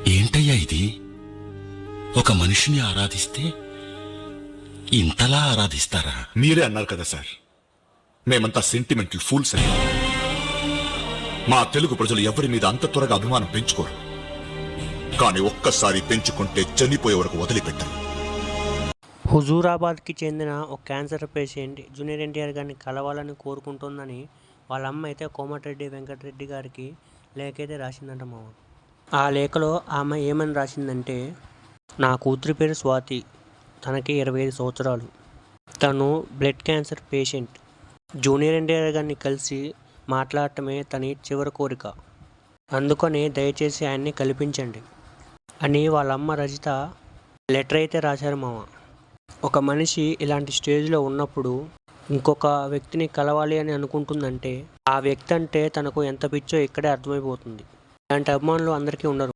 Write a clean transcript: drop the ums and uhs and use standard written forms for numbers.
ఏంటయ్యా ఇది? ఒక మనిషిని ఆరాధిస్తే ఇంతలా ఆరాధిస్తారా? మీరే అన్నారు కదా సార్, మేమంతా సెంటిమెంటల్ ఫూల్స్ అని. మా తెలుగు ప్రజలు ఎవరి మీద అంత త్వరగా అభిమానం పెంచుకోరు, కానీ ఒక్కసారి పెంచుకుంటే చనిపోయే వరకు వదిలిపెట్టరు. హుజూరాబాద్కి చెందిన ఒక క్యాన్సర్ పేషెంట్ జూనియర్ ఎన్టీఆర్ గారిని కలవాలని కోరుకుంటుందని వాళ్ళ అమ్మ అయితే కోమటిరెడ్డి వెంకటరెడ్డి గారికి లేఖ అయితే రాసిందంట మామ. ఆ లేఖలో ఆమె ఏమని రాసిందంటే, నా కూతురి పేరు స్వాతి, తనకి 25 సంవత్సరాలు, తను blood cancer patient. Junior NTR గారిని కలిసి మాట్లాడటమే తన చివరి కోరిక, అందుకని దయచేసి ఆయన్ని కల్పించండి అని వాళ్ళ అమ్మ రజిత లెటర్ అయితే రాశారు మామ. ఒక మనిషి ఇలాంటి స్టేజ్లో ఉన్నప్పుడు ఇంకొక వ్యక్తిని కలవాలి అని అనుకుంటుందంటే ఆ వ్యక్తి అంటే తనకు ఎంత పిచ్చో ఇక్కడే అర్థమైపోతుంది. ఇలాంటి అభిమానులు అందరికీ ఉండరు.